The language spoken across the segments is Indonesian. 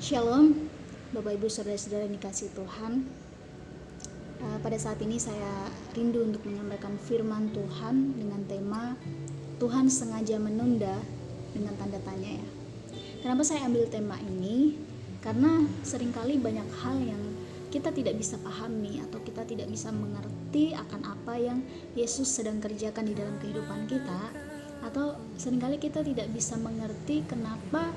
Shalom, Bapak Ibu Saudara-saudara yang dikasihi Tuhan. Pada saat ini saya rindu untuk menyampaikan firman Tuhan dengan tema Tuhan sengaja menunda dengan tanda tanya ya. Kenapa saya ambil tema ini? Karena seringkali banyak hal yang kita tidak bisa pahami atau kita tidak bisa mengerti akan apa yang Yesus sedang kerjakan di dalam kehidupan kita, atau seringkali kita tidak bisa mengerti kenapa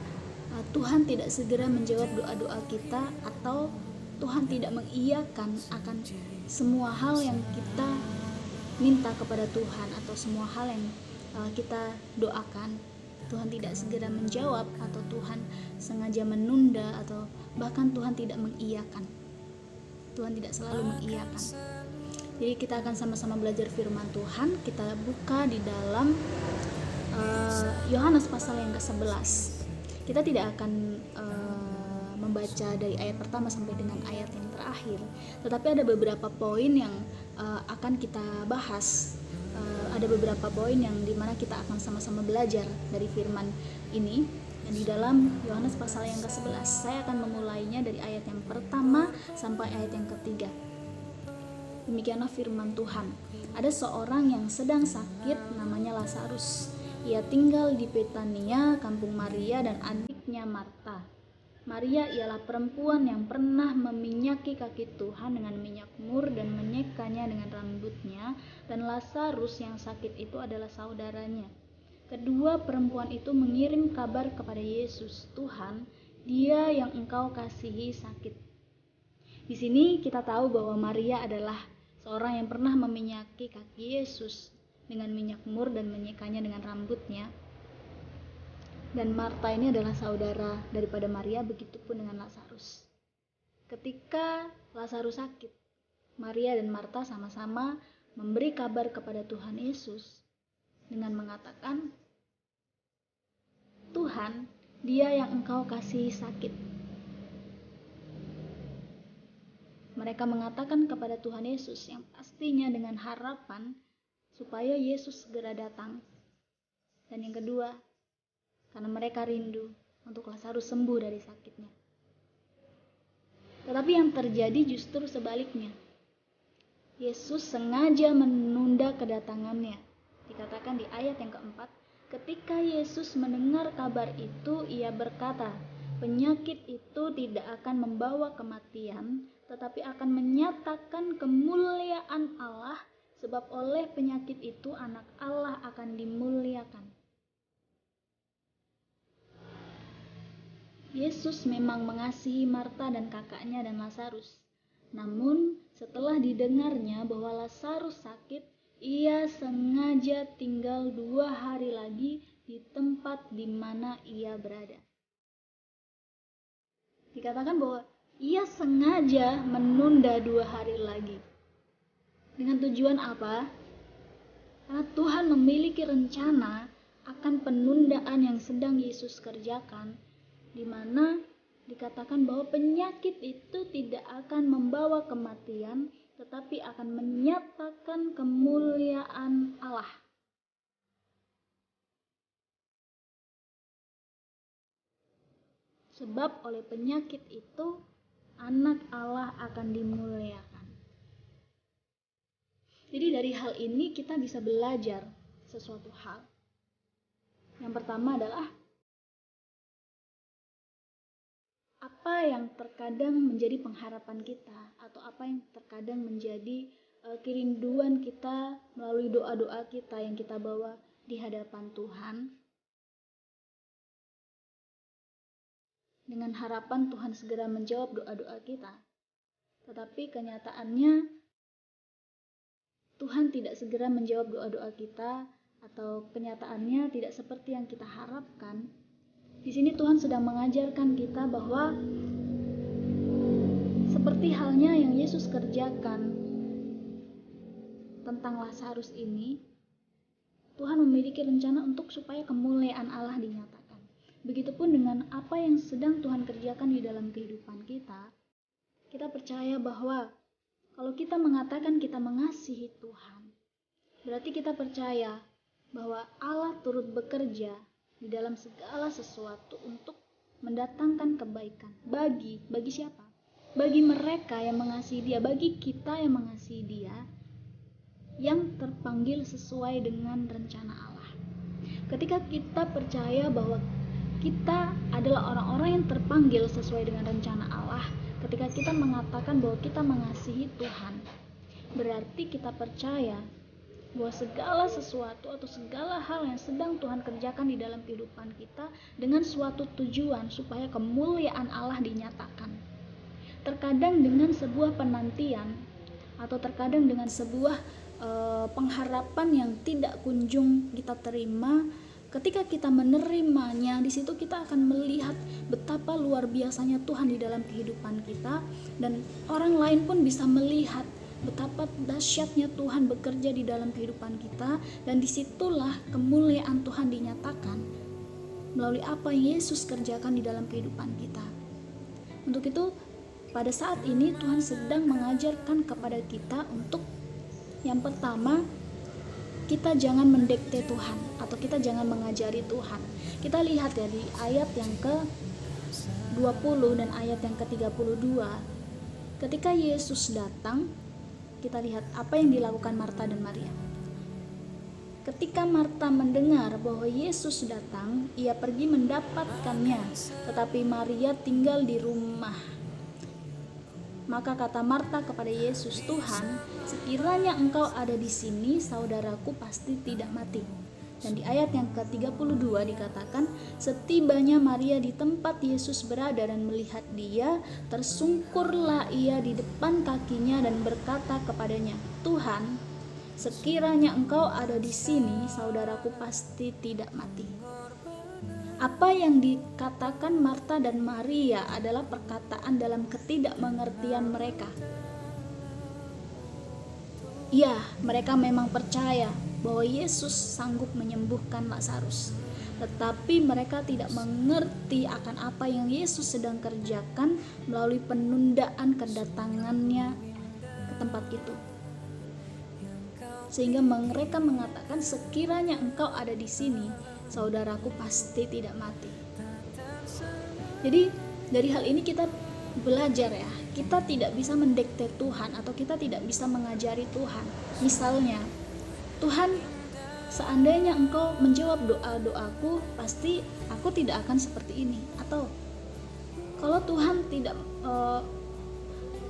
Tuhan tidak segera menjawab doa-doa kita, atau Tuhan tidak mengiyakan akan semua hal yang kita minta kepada Tuhan, atau semua hal yang kita doakan. Tuhan tidak segera menjawab, atau Tuhan sengaja menunda, atau bahkan Tuhan tidak mengiyakan. Tuhan tidak selalu mengiyakan. Jadi kita akan sama-sama belajar firman Tuhan. Kita buka di dalam Yohanes pasal yang ke-11. Kita tidak akan membaca dari ayat pertama sampai dengan ayat yang terakhir, tetapi ada beberapa poin yang akan kita bahas. Ada beberapa poin yang dimana kita akan sama-sama belajar dari firman ini di dalam Yohanes pasal yang ke-11. Saya akan memulainya dari ayat yang pertama sampai ayat yang ketiga. Demikianlah firman Tuhan. Ada seorang yang sedang sakit, namanya Lazarus. Ia tinggal di Betania, kampung Maria dan adiknya Marta. Maria ialah perempuan yang pernah meminyaki kaki Tuhan dengan minyak mur dan menyekanya dengan rambutnya, dan Lazarus yang sakit itu adalah saudaranya. Kedua perempuan itu mengirim kabar kepada Yesus, "Tuhan, dia yang engkau kasihi sakit." Di sini kita tahu bahwa Maria adalah seorang yang pernah meminyaki kaki Yesus dengan minyak mur dan menyekanya dengan rambutnya. Dan Marta ini adalah saudara daripada Maria, begitupun dengan Lazarus. Ketika Lazarus sakit, Maria dan Marta sama-sama memberi kabar kepada Tuhan Yesus dengan mengatakan, "Tuhan, dia yang engkau kasihi sakit." Mereka mengatakan kepada Tuhan Yesus yang pastinya dengan harapan supaya Yesus segera datang. Dan yang kedua, karena mereka rindu untuk Lazarus sembuh dari sakitnya. Tetapi yang terjadi justru sebaliknya. Yesus sengaja menunda kedatangannya. Dikatakan di ayat yang keempat, ketika Yesus mendengar kabar itu, ia berkata, penyakit itu tidak akan membawa kematian, tetapi akan menyatakan kemuliaan Allah, sebab oleh penyakit itu anak Allah akan dimuliakan. Yesus memang mengasihi Marta dan kakaknya dan Lazarus. Namun setelah didengarnya bahwa Lazarus sakit, ia sengaja tinggal 2 hari lagi di tempat di mana ia berada. Dikatakan bahwa ia sengaja menunda 2 hari lagi. Dengan tujuan apa? Karena Tuhan memiliki rencana akan penundaan yang sedang Yesus kerjakan, di mana dikatakan bahwa penyakit itu tidak akan membawa kematian, tetapi akan menyatakan kemuliaan Allah. Sebab oleh penyakit itu anak Allah akan dimuliakan. Jadi dari hal ini kita bisa belajar sesuatu hal. Yang pertama adalah apa yang terkadang menjadi pengharapan kita, atau apa yang terkadang menjadi kerinduan kita melalui doa-doa kita yang kita bawa di hadapan Tuhan, dengan harapan Tuhan segera menjawab doa-doa kita. Tetapi kenyataannya Tuhan tidak segera menjawab doa-doa kita, atau kenyataannya tidak seperti yang kita harapkan. Di sini Tuhan sedang mengajarkan kita bahwa seperti halnya yang Yesus kerjakan tentang Lazarus ini, Tuhan memiliki rencana untuk supaya kemuliaan Allah dinyatakan. Begitupun dengan apa yang sedang Tuhan kerjakan di dalam kehidupan kita. Kita percaya bahwa kalau kita mengatakan kita mengasihi Tuhan, berarti kita percaya bahwa Allah turut bekerja di dalam segala sesuatu untuk mendatangkan kebaikan. Bagi siapa? Bagi mereka yang mengasihi Dia, bagi kita yang mengasihi Dia, yang terpanggil sesuai dengan rencana Allah. Ketika kita percaya bahwa kita adalah orang-orang yang terpanggil sesuai dengan rencana Allah, ketika kita mengatakan bahwa kita mengasihi Tuhan, berarti kita percaya bahwa segala sesuatu atau segala hal yang sedang Tuhan kerjakan di dalam kehidupan kita dengan suatu tujuan supaya kemuliaan Allah dinyatakan. Terkadang dengan sebuah penantian atau terkadang dengan sebuah pengharapan yang tidak kunjung kita terima. Ketika kita menerimanya, di situ kita akan melihat betapa luar biasanya Tuhan di dalam kehidupan kita, dan orang lain pun bisa melihat betapa dahsyatnya Tuhan bekerja di dalam kehidupan kita, dan disitulah kemuliaan Tuhan dinyatakan melalui apa yang Yesus kerjakan di dalam kehidupan kita. Untuk itu, pada saat ini Tuhan sedang mengajarkan kepada kita untuk yang pertama, kita jangan mendikte Tuhan atau kita jangan mengajari Tuhan. Kita lihat ya di ayat yang ke-20 dan ayat yang ke-32. Ketika Yesus datang, kita lihat apa yang dilakukan Marta dan Maria. Ketika Marta mendengar bahwa Yesus datang, ia pergi mendapatkannya, tetapi Maria tinggal di rumah. Maka kata Marta kepada Yesus, "Tuhan, sekiranya Engkau ada di sini, saudaraku pasti tidak mati." Dan di ayat yang ke-32 dikatakan, setibanya Maria di tempat Yesus berada dan melihat Dia, tersungkurlah ia di depan kakinya dan berkata kepadanya, "Tuhan, sekiranya Engkau ada di sini, saudaraku pasti tidak mati." Apa yang dikatakan Marta dan Maria adalah perkataan dalam ketidakmengertian mereka. Ya, mereka memang percaya bahwa Yesus sanggup menyembuhkan Lazarus, tetapi mereka tidak mengerti akan apa yang Yesus sedang kerjakan melalui penundaan kedatangannya ke tempat itu. Sehingga mereka mengatakan, sekiranya Engkau ada di sini, saudaraku pasti tidak mati. Jadi dari hal ini kita belajar ya, kita tidak bisa mendikte Tuhan atau kita tidak bisa mengajari Tuhan. Misalnya, Tuhan, seandainya Engkau menjawab doa-doaku, pasti aku tidak akan seperti ini. Atau kalau Tuhan tidak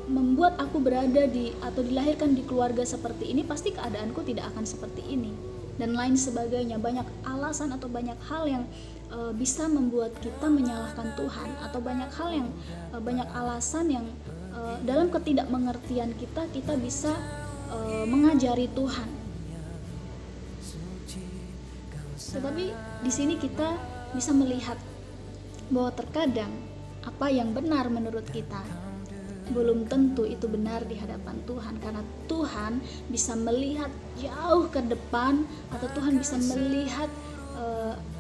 membuat aku berada di atau dilahirkan di keluarga seperti ini, pasti keadaanku tidak akan seperti ini, dan lain sebagainya. Banyak alasan atau banyak hal yang bisa membuat kita menyalahkan Tuhan, atau banyak hal yang banyak alasan yang dalam ketidakmengertian kita bisa mengajari Tuhan. Tetapi di sini kita bisa melihat bahwa terkadang apa yang benar menurut kita belum tentu itu benar di hadapan Tuhan, karena Tuhan bisa melihat jauh ke depan, atau Tuhan bisa melihat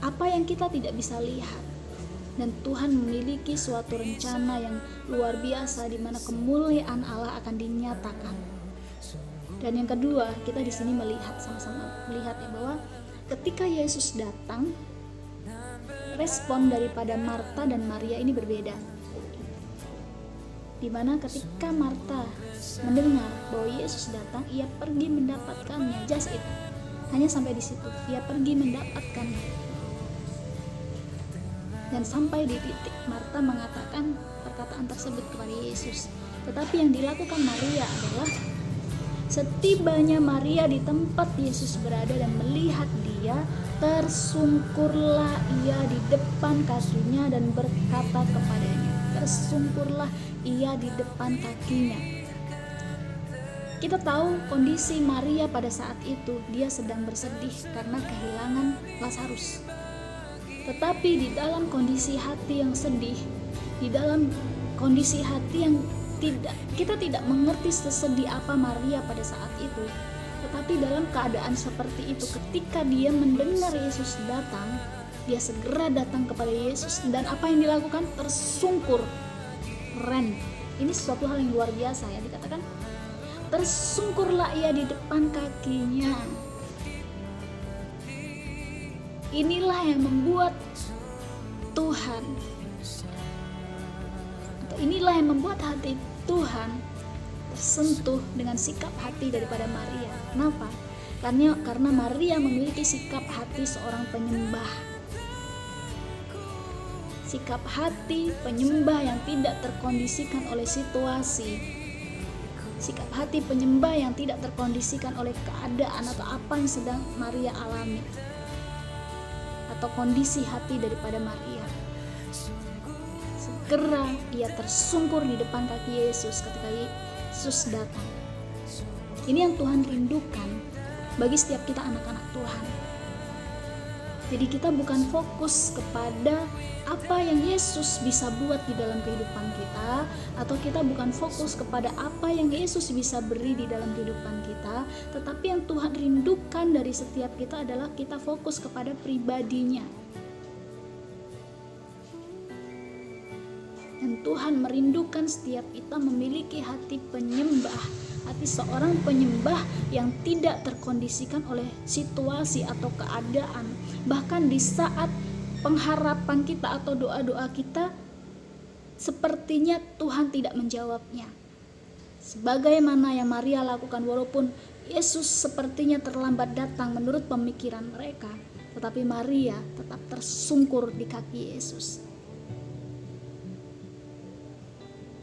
apa yang kita tidak bisa lihat. Dan Tuhan memiliki suatu rencana yang luar biasa di mana kemuliaan Allah akan dinyatakan. Dan yang kedua, kita di sini melihat sama-sama melihat ya, bahwa ketika Yesus datang, respon daripada Marta dan Maria ini berbeda. Di mana ketika Marta mendengar bahwa Yesus datang, ia pergi mendapatkannya. Just it. Hanya sampai di situ. Ia pergi mendapatkannya. Dan sampai di titik Marta mengatakan perkataan tersebut kepada Yesus. Tetapi yang dilakukan Maria adalah setibanya Maria di tempat Yesus berada dan melihat Dia, tersungkurlah ia di depan kakinya dan berkata kepadanya. Tersungkurlah ia di depan kakinya. Kita tahu kondisi Maria pada saat itu, dia sedang bersedih karena kehilangan Lazarus. Tetapi di dalam kondisi hati yang sedih, di dalam kondisi hati yang kita tidak mengerti sesedih apa Maria pada saat itu. Tetapi dalam keadaan seperti itu, ketika dia mendengar Yesus datang, dia segera datang kepada Yesus, dan apa yang dilakukan? Tersungkur. Keren. Ini sesuatu hal yang luar biasa ya, dikatakan tersungkurlah ia di depan kakinya. Inilah yang membuat Tuhan inilah yang membuat hati Tuhan tersentuh dengan sikap hati daripada Maria. Kenapa? Karena Maria memiliki sikap hati seorang penyembah. Sikap hati penyembah yang tidak terkondisikan oleh situasi. Sikap hati penyembah yang tidak terkondisikan oleh keadaan atau apa yang sedang Maria alami, atau kondisi hati daripada Maria. Segera ia tersungkur di depan kaki Yesus ketika Yesus datang. Ini yang Tuhan rindukan bagi setiap kita anak-anak Tuhan. Jadi kita bukan fokus kepada apa yang Yesus bisa buat di dalam kehidupan kita, atau kita bukan fokus kepada apa yang Yesus bisa beri di dalam kehidupan kita, tetapi yang Tuhan rindukan dari setiap kita adalah kita fokus kepada pribadinya. Dan Tuhan merindukan setiap kita memiliki hati penyembah, hati seorang penyembah yang tidak terkondisikan oleh situasi atau keadaan. Bahkan di saat pengharapan kita atau doa-doa kita sepertinya Tuhan tidak menjawabnya, sebagaimana yang Maria lakukan. Walaupun Yesus sepertinya terlambat datang menurut pemikiran mereka, tetapi Maria tetap tersungkur di kaki Yesus.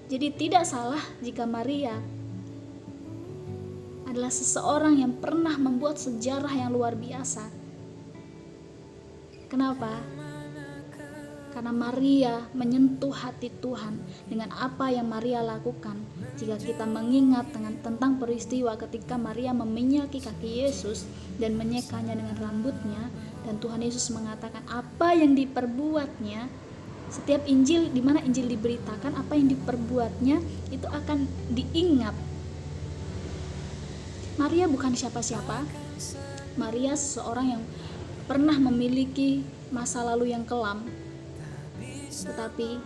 Jadi tidak salah jika Maria adalah seseorang yang pernah membuat sejarah yang luar biasa. Kenapa? Karena Maria menyentuh hati Tuhan dengan apa yang Maria lakukan. Jika kita mengingat tentang peristiwa ketika Maria meminyaki kaki Yesus dan menyekanya dengan rambutnya, dan Tuhan Yesus mengatakan apa yang diperbuatnya, setiap Injil di mana Injil diberitakan, apa yang diperbuatnya itu akan diingat. Maria bukan siapa-siapa. Maria seorang yang pernah memiliki masa lalu yang kelam, tetapi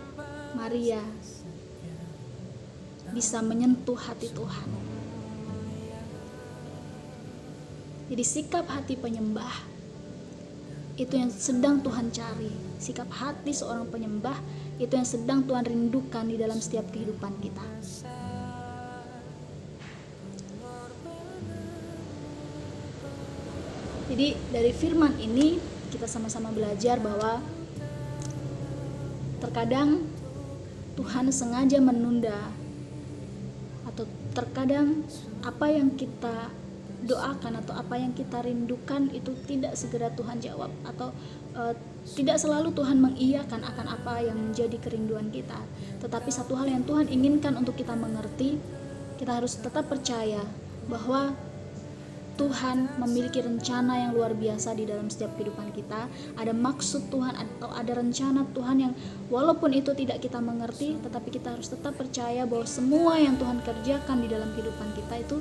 Maria bisa menyentuh hati Tuhan. Jadi sikap hati penyembah itu yang sedang Tuhan cari. Sikap hati seorang penyembah itu yang sedang Tuhan rindukan di dalam setiap kehidupan kita. Jadi dari firman ini kita sama-sama belajar bahwa terkadang Tuhan sengaja menunda, atau terkadang apa yang kita doakan atau apa yang kita rindukan itu tidak segera Tuhan jawab, atau tidak selalu Tuhan mengiyakan akan apa yang menjadi kerinduan kita. Tetapi satu hal yang Tuhan inginkan untuk kita mengerti, kita harus tetap percaya bahwa Tuhan memiliki rencana yang luar biasa di dalam setiap kehidupan kita. Ada maksud Tuhan atau ada rencana Tuhan yang walaupun itu tidak kita mengerti, tetapi kita harus tetap percaya bahwa semua yang Tuhan kerjakan di dalam kehidupan kita itu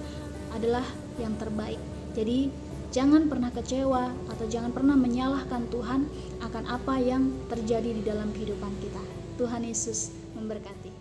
adalah yang terbaik. Jadi jangan pernah kecewa atau jangan pernah menyalahkan Tuhan akan apa yang terjadi di dalam kehidupan kita. Tuhan Yesus memberkati.